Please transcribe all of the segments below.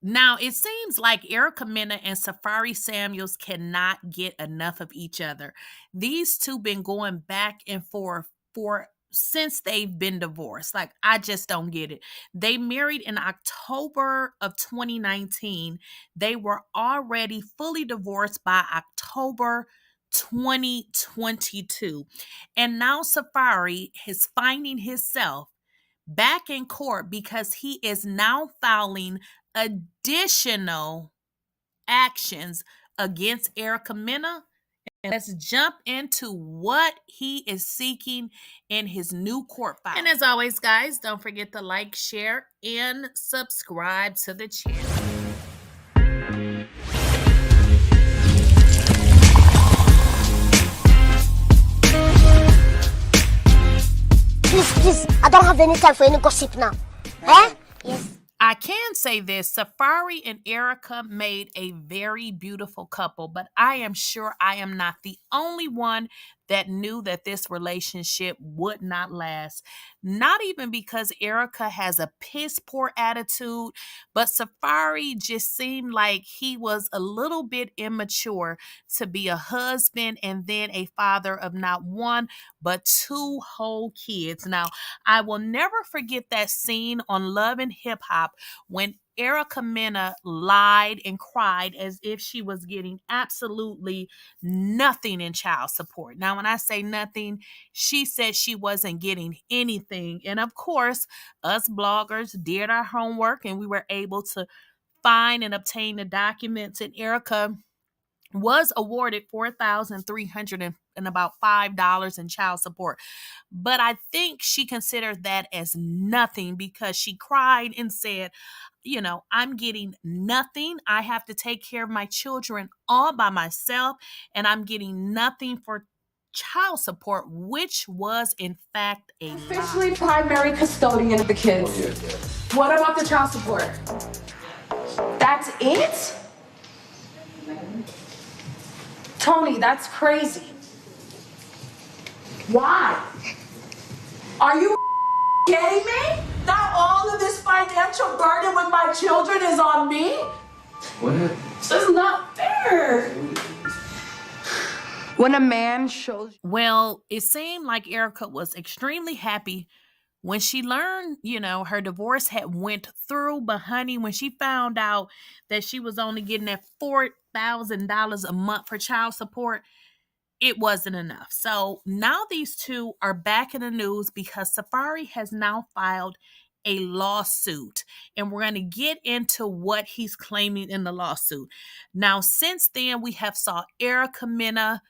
Now, it seems like Ericamena and Safaree Samuels cannot get enough of each other. These two been going back and forth for since they've been divorced. Like, I just don't get it. They married in October of 2019. They were already fully divorced by October 2022. And now Safaree is finding himself back in court because he is now filing additional actions against Ericamena. And let's jump into what he is seeking in his new court filing. And as always, guys, don't forget to like, share, and subscribe to the channel. Please, I don't have any time for any gossip now. Eh? Yes. I can say this, Safaree and Erica made a very beautiful couple, but I am sure I am not the only one that knew that this relationship would not last. Not even because Erica has a piss poor attitude, but Safaree just seemed like he was a little bit immature to be a husband and then a father of not one, but two whole kids. Now, I will never forget that scene on Love and Hip Hop when Ericamena lied and cried as if she was getting absolutely nothing in child support. Now, when I say nothing, she said she wasn't getting anything. And of course, us bloggers did our homework and we were able to find and obtain the documents. And Erica was awarded $4,300 and about $5 in child support. But I think she considered that as nothing because she cried and said, I'm getting nothing. I have to take care of my children all by myself, and I'm getting nothing for child support, which was in fact a officially primary custodian of the kids. What about the child support? That's it? Tony, that's crazy. Why? Are you kidding me? Now all of this financial burden with my children is on me? What? This is not fair. When a man shows... Well, it seemed like Erica was extremely happy when she learned, her divorce had went through. But honey, when she found out that she was only getting that $4,000 a month for child support, it wasn't enough. So now these two are back in the news because Safaree has now filed a lawsuit, and we're going to get into what he's claiming in the lawsuit. Now, since then, we have saw Ericamena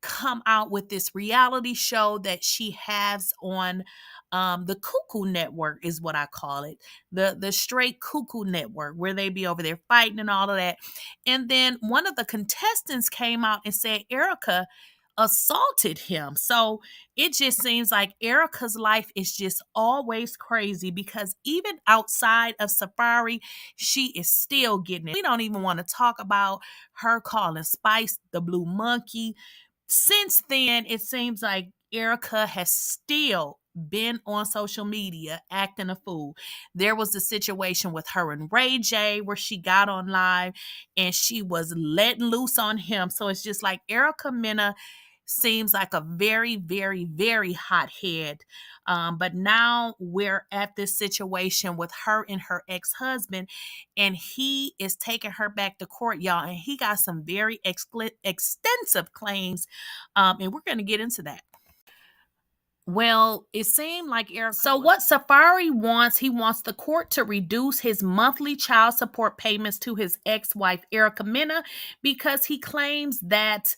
come out with this reality show that she has on the Cuckoo Network is what I call it, the straight Cuckoo Network, where they be over there fighting and all of that. And then one of the contestants came out and said Erica assaulted him. So it just seems like Erica's life is just always crazy because even outside of Safaree, she is still getting it. We don't even want to talk about her calling Spice the blue monkey. Since then, it seems like Erica has still been on social media acting a fool. There was a situation with her and Ray J where she got on live and she was letting loose on him. So it's just like Ericamena seems like a very, very, very hot head. But now we're at this situation with her and her ex-husband, and he is taking her back to court, y'all. And he got some very extensive claims, and we're going to get into that. Well, it seemed like Erica... So what Safaree wants, he wants the court to reduce his monthly child support payments to his ex-wife, Ericamena, because he claims that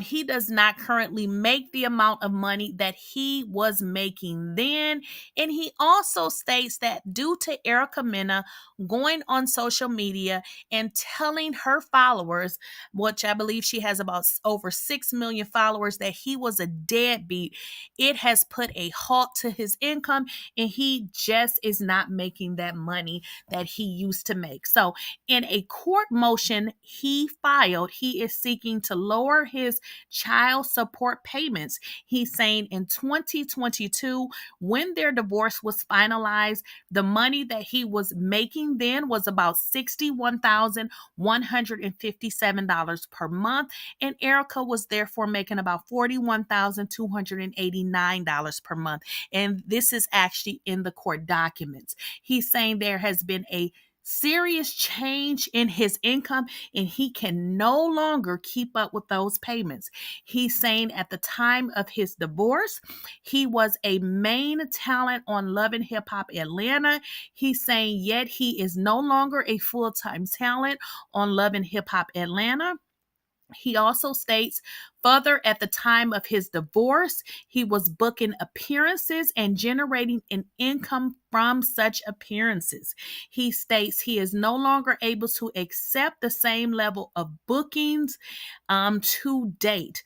he does not currently make the amount of money that he was making then. And he also states that due to Ericamena going on social media and telling her followers, which I believe she has about over 6 million followers, that he was a deadbeat, it has has put a halt to his income, and he just is not making that money that he used to make. So in a court motion he filed, he is seeking to lower his child support payments. He's saying in 2022, when their divorce was finalized, the money that he was making then was about $61,157 per month, and Erica was therefore making about $41,289 per month. And this is actually in the court documents. He's saying there has been a serious change in his income and he can no longer keep up with those payments. He's saying at the time of his divorce, he was a main talent on Love and Hip Hop Atlanta. He's saying yet he is no longer a full-time talent on Love and Hip Hop Atlanta. He also states further, at the time of his divorce, he was booking appearances and generating an income from such appearances. He states he is no longer able to accept the same level of bookings to date.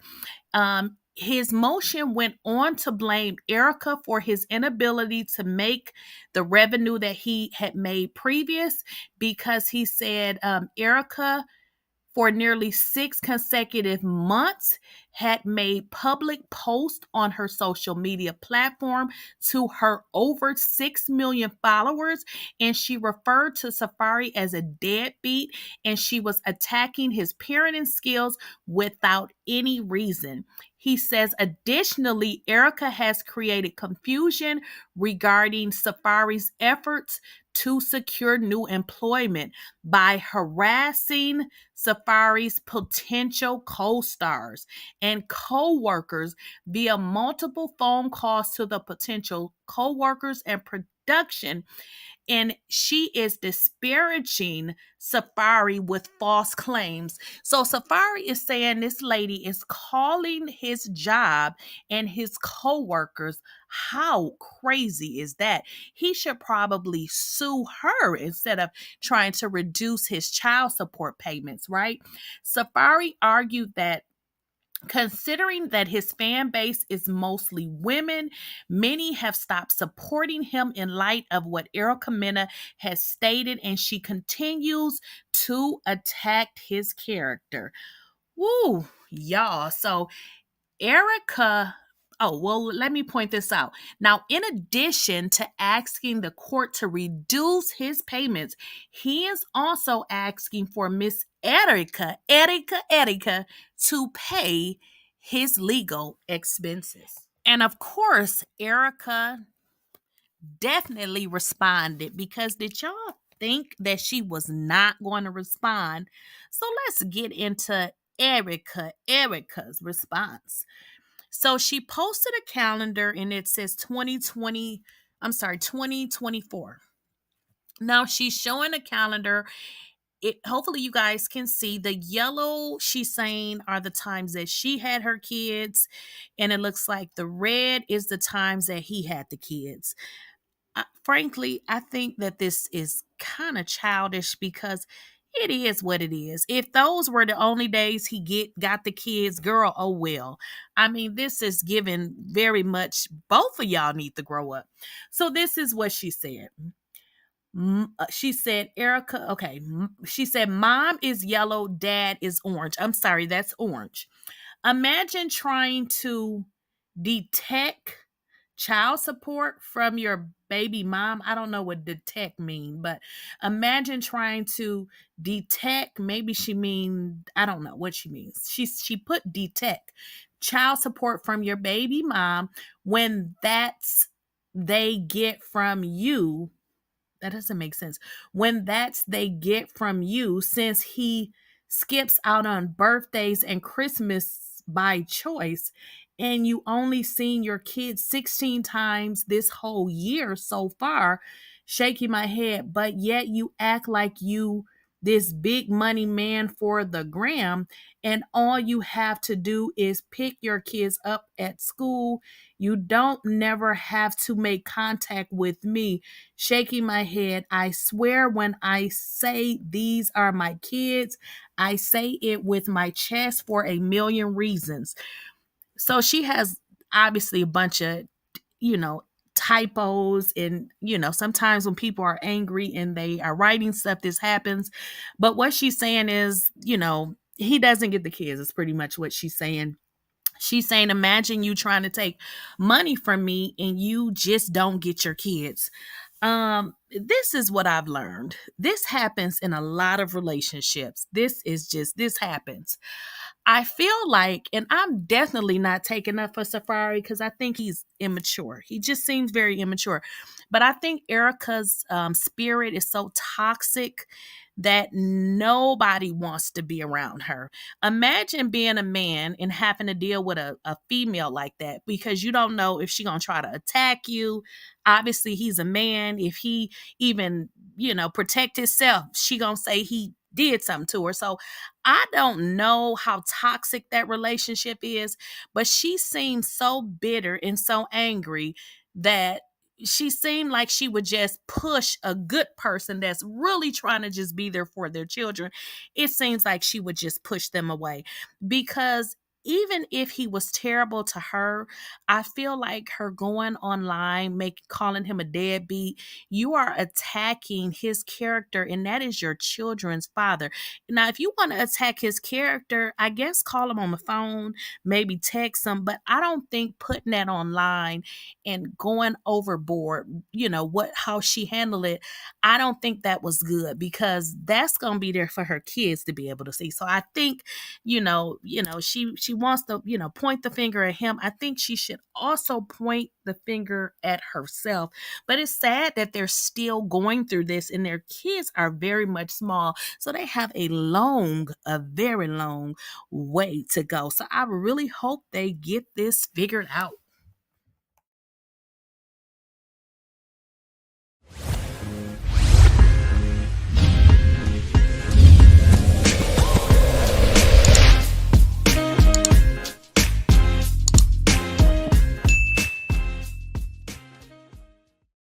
His motion went on to blame Erica for his inability to make the revenue that he had made previous, because he said Erica, for nearly 6 consecutive months, had made public posts on her social media platform to her over 6 million followers, and she referred to Safaree as a deadbeat, and she was attacking his parenting skills without any reason. He says, additionally, Erica has created confusion regarding Safaree's efforts to secure new employment by harassing Safaree's potential co-stars and co-workers via multiple phone calls to the potential co-workers and production. And she is disparaging Safaree with false claims. So Safaree is saying this lady is calling his job and his co-workers. How crazy is that? He should probably sue her instead of trying to reduce his child support payments, right? Safaree argued that considering that his fan base is mostly women, many have stopped supporting him in light of what ericamena has stated, and she continues to attack his character. Woo, y'all. So Erica, oh, well, let me point this out. Now, in addition to asking the court to reduce his payments, he is also asking for Miss Erica to pay his legal expenses. And of course, Erica definitely responded, because did y'all think that she was not going to respond? So let's get into Erica's response. So she posted a calendar and it says 2024. Now she's showing a calendar. Hopefully you guys can see the yellow she's saying are the times that she had her kids, and it looks like the red is the times that he had the kids. Frankly, I think that this is kind of childish, because it is what it is. If those were the only days he got the kids, girl, oh well. I mean, this is given very much both of y'all need to grow up. So this is what she said. She said, Erica, okay. She said, Mom is yellow, Dad is orange. I'm sorry, that's orange. Imagine trying to detect child support from your baby mom. I don't know what detect mean, but imagine trying to detect. Maybe she mean, I don't know what she means. She put detect child support from your baby mom when that's they get from you. That doesn't make sense. When that's they get from you, since he skips out on birthdays and Christmas by choice, and you only seen your kids 16 times this whole year so far, shaking my head, but yet you act like you this big money man for the gram, and all you have to do is pick your kids up at school. You don't never have to make contact with me. Shaking my head, I swear when I say these are my kids, I say it with my chest for a million reasons. So she has obviously a bunch of typos, and sometimes when people are angry and they are writing stuff, this happens. But what she's saying is, he doesn't get the kids, is pretty much what she's saying. She's saying, imagine you trying to take money from me and you just don't get your kids. This is what I've learned. This happens in a lot of relationships. This happens. I feel like, and I'm definitely not taking up for Safaree because I think he's immature. He just seems very immature. But I think Erica's spirit is so toxic that nobody wants to be around her. Imagine being a man and having to deal with a female like that, because you don't know if she's going to try to attack you. Obviously, he's a man. If he even, protect himself, she going to say he did something to her. So I don't know how toxic that relationship is, but she seems so bitter and so angry that she seemed like she would just push a good person that's really trying to just be there for their children. It seems like she would just push them away, because even if he was terrible to her, I feel like her going online, calling him a deadbeat, you are attacking his character, and that is your children's father. Now, if you want to attack his character, I guess call him on the phone, maybe text him, but I don't think putting that online and going overboard, how she handled it, I don't think that was good, because that's going to be there for her kids to be able to see. So I think, she wants to, point the finger at him. I think she should also point the finger at herself. But it's sad that they're still going through this and their kids are very much small. So they have a very long way to go. So I really hope they get this figured out.